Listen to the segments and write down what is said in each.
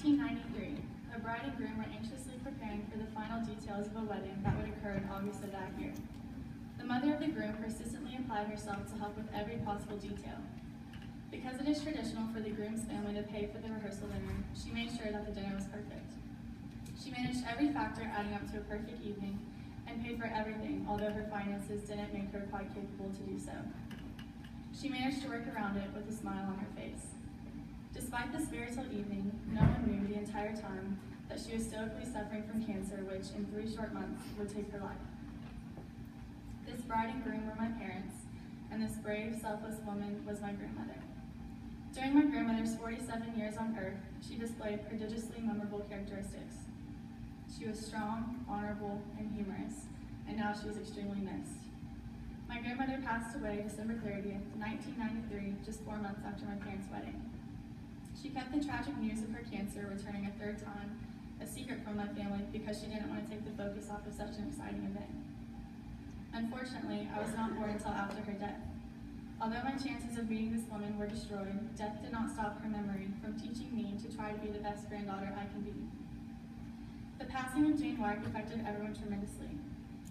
1993, a bride and groom were anxiously preparing for the final details of a wedding that would occur in August of that year. The mother of the groom persistently applied herself to help with every possible detail. Because it is traditional for the groom's family to pay for the rehearsal dinner, she made sure that the dinner was perfect. She managed every factor adding up to a perfect evening and paid for everything, although her finances didn't make her quite capable to do so. She managed to work around it with a smile on her face. Despite this spiritual evening, no one knew the entire time that she was stoically suffering from cancer, which in 3 short months would take her life. This bride and groom were my parents, and this brave, selfless woman was my grandmother. During my grandmother's 47 years on earth, she displayed prodigiously memorable characteristics. She was strong, honorable, and humorous, and now she was extremely missed. My grandmother passed away December 30th, 1993, just 4 months after my parents' wedding. She kept the tragic news of her cancer returning a 3rd time a secret from my family because she didn't want to take the focus off of such an exciting event. Unfortunately, I was not born until after her death. Although my chances of meeting this woman were destroyed, death did not stop her memory from teaching me to try to be the best granddaughter I can be. The passing of Jane Wyrick affected everyone tremendously.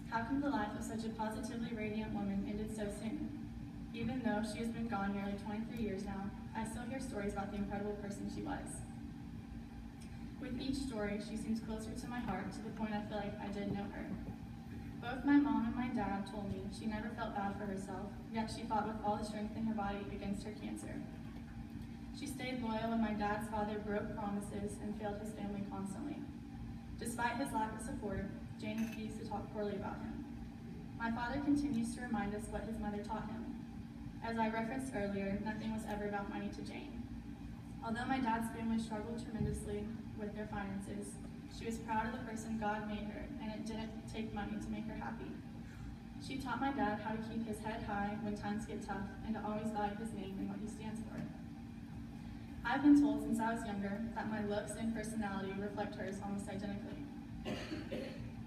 How come the life of such a positively radiant woman ended so soon? Even though she has been gone nearly 23 years now, I still hear stories about the incredible person she was. With each story, she seems closer to my heart to the point I feel like I did know her. Both my mom and my dad told me she never felt bad for herself, yet she fought with all the strength in her body against her cancer. She stayed loyal when my dad's father broke promises and failed his family constantly. Despite his lack of support, Jane refused to talk poorly about him. My father continues to remind us what his mother taught him. As I referenced earlier, nothing was ever about money to Jane. Although my dad's family struggled tremendously with their finances, she was proud of the person God made her, and it didn't take money to make her happy. She taught my dad how to keep his head high when times get tough and to always value his name and what he stands for. I've been told since I was younger that my looks and personality reflect hers almost identically.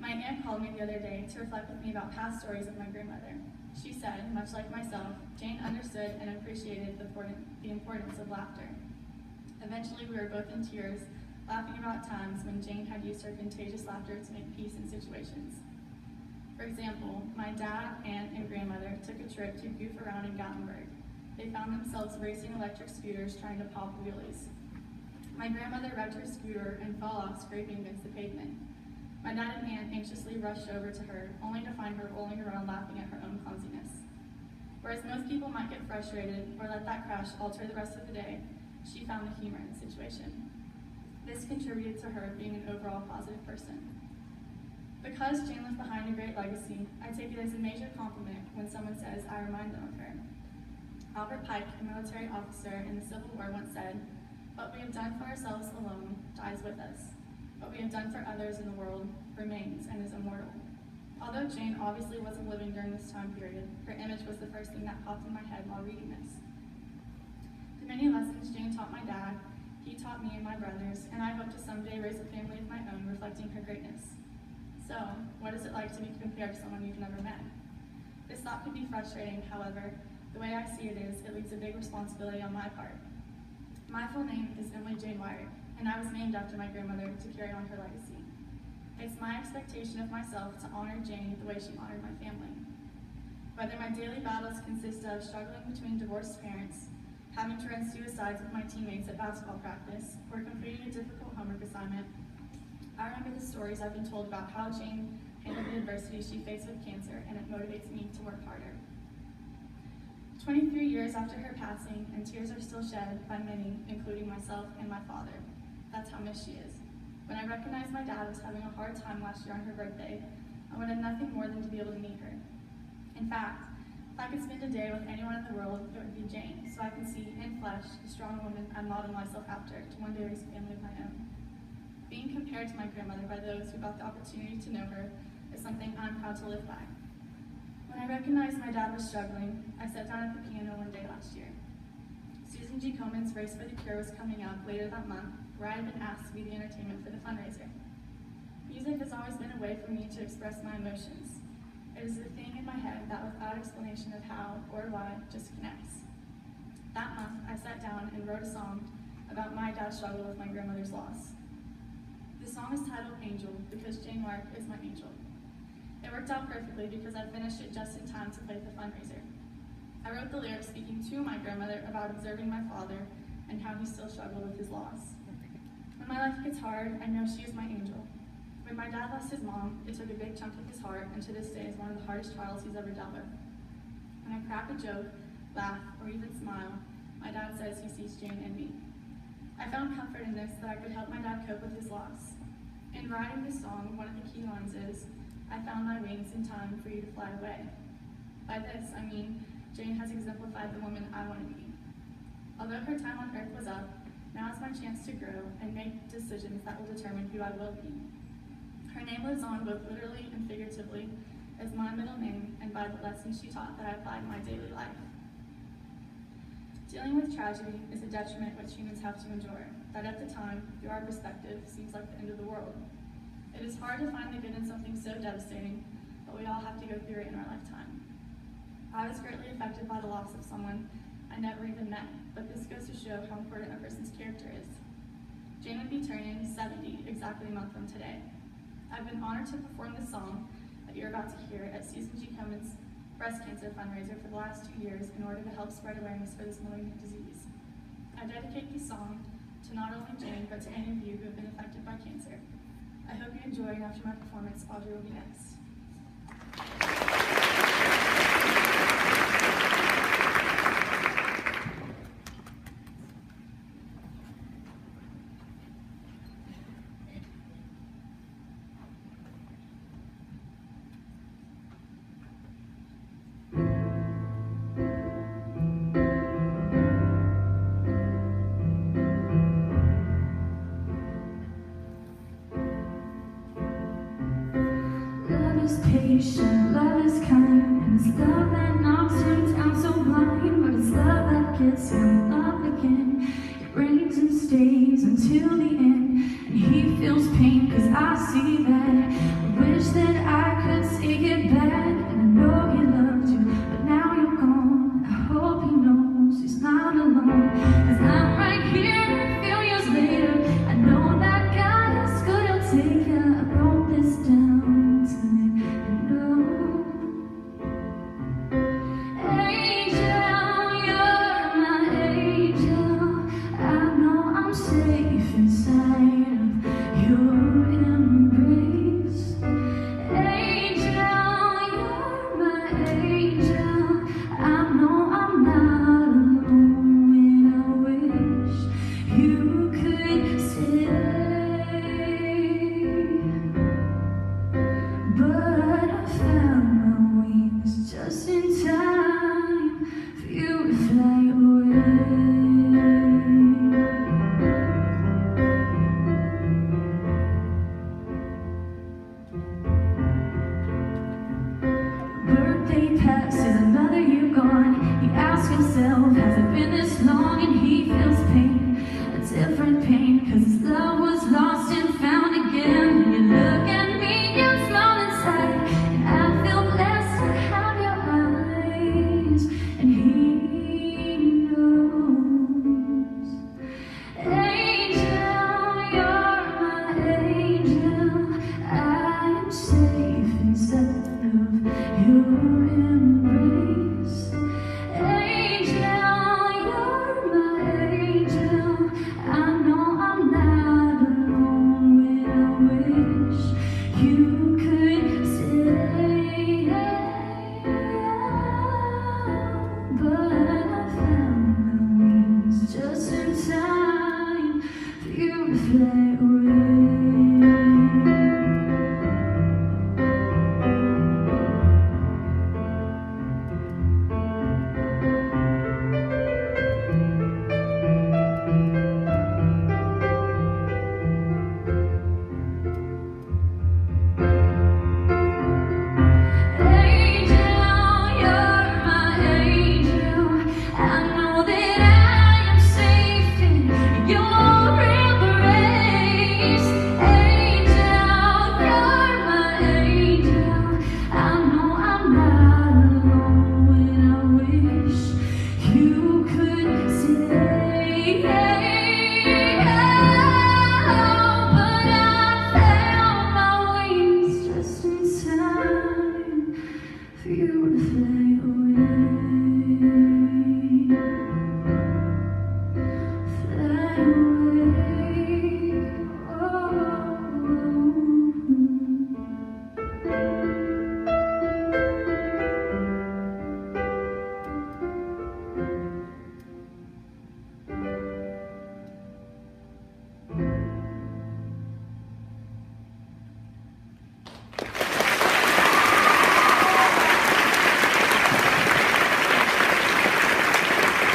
My aunt called me the other day to reflect with me about past stories of my grandmother. She said, much like myself, Jane understood and appreciated the importance of laughter. Eventually, we were both in tears, laughing about times when Jane had used her contagious laughter to make peace in situations. For example, my dad, aunt, and grandmother took a trip to goof around in Gatlinburg. They found themselves racing electric scooters trying to pop wheelies. My grandmother wrecked her scooter and fell off, scraping against the pavement. My dad and aunt anxiously rushed over to her, only to find her rolling around laughing at her own clumsiness. Whereas most people might get frustrated or let that crash alter the rest of the day, she found the humor in the situation. This contributed to her being an overall positive person. Because Jane left behind a great legacy, I take it as a major compliment when someone says I remind them of her. Albert Pike, a military officer in the Civil War, once said, "What we have done for ourselves alone dies with us. What we have done for others in the world remains and is immortal." Although Jane obviously wasn't living during this time period, her image was the first thing that popped in my head while reading this. The many lessons Jane taught my dad, he taught me and my brothers, and I hope to someday raise a family of my own reflecting her greatness. So, what is it like to be compared to someone you've never met? This thought can be frustrating, however, the way I see it is, it leaves a big responsibility on my part. My full name is Emily Jane Wyrick, and I was named after my grandmother to carry on her legacy. It's my expectation of myself to honor Jane the way she honored my family. Whether my daily battles consist of struggling between divorced parents, having to run suicides with my teammates at basketball practice, or completing a difficult homework assignment, I remember the stories I've been told about how Jane handled the adversity she faced with cancer, and it motivates me to work harder. 23 years after her passing, and tears are still shed by many, including myself and my father. That's how missed she is. When I recognized my dad was having a hard time last year on her birthday, I wanted nothing more than to be able to meet her. In fact, if I could spend a day with anyone in the world, it would be Jane, so I can see in flesh the strong woman I modeled myself after to one day raise a family of my own. Being compared to my grandmother by those who got the opportunity to know her is something I'm proud to live by. When I recognized my dad was struggling, I sat down at the piano one day last year. Susan G. Komen's Race for the Cure was coming up later that month, where I had been asked to be the entertainment for the fundraiser. Music has always been a way for me to express my emotions. It is a thing in my head that without explanation of how or why just connects. That month, I sat down and wrote a song about my dad's struggle with my grandmother's loss. The song is titled Angel because Jane Mark is my angel. It worked out perfectly because I finished it just in time to play at the fundraiser. I wrote the lyrics speaking to my grandmother about observing my father and how he still struggled with his loss. When my life gets hard, I know she is my angel. When my dad lost his mom, it took a big chunk of his heart, and to this day is one of the hardest trials he's ever dealt with. When I crack a joke, laugh, or even smile, my dad says he sees Jane in me. I found comfort in this, that I could help my dad cope with his loss. In writing this song, one of the key lines is, "I found my wings in time for you to fly away." By this, I mean, Jane has exemplified the woman I want to be. Although her time on earth was up, now is my chance to grow and make decisions that will determine who I will be. Her name lives on both literally and figuratively as my middle name and by the lessons she taught that I apply in my daily life. Dealing with tragedy is a detriment which humans have to endure, that at the time, through our perspective, seems like the end of the world. It is hard to find the good in something so devastating, but we all have to go through it in our lifetime. I was greatly affected by the loss of someone I never even met, but this goes to show how important a person's character is. Jane would be turning 70 exactly a month from today. I've been honored to perform this song that you're about to hear at Susan G. Komen's breast cancer fundraiser for the last 2 years in order to help spread awareness for this malignant disease. I dedicate this song to not only Jane, but to any of you who have been affected by cancer. I hope you enjoy, and after my performance, Audrey will be next. Patient, love is kind, and it's love that knocks you down so blind, but it's love that gets him up again. It rains and stays until the end, and he feels pain, cause I see that. I wish that I could take it back, and I know he loved you, but now you're gone. I hope he knows he's not alone, cause I'm right here a few years later. I know that God is good, he'll take you. I wrote this down tonight. Passes another year gone. He asks himself, has it been this long? And he feels pain, a different pain, cause his love was lost and found again. And you look at me, you smile inside, and I feel blessed to have your eyes. And he knows. Angel, you're my angel. I am safe inside of your embrace. Angel, you're my angel. I know I'm not alone when I wish you could stay. But I found my wings just in time for you to fly.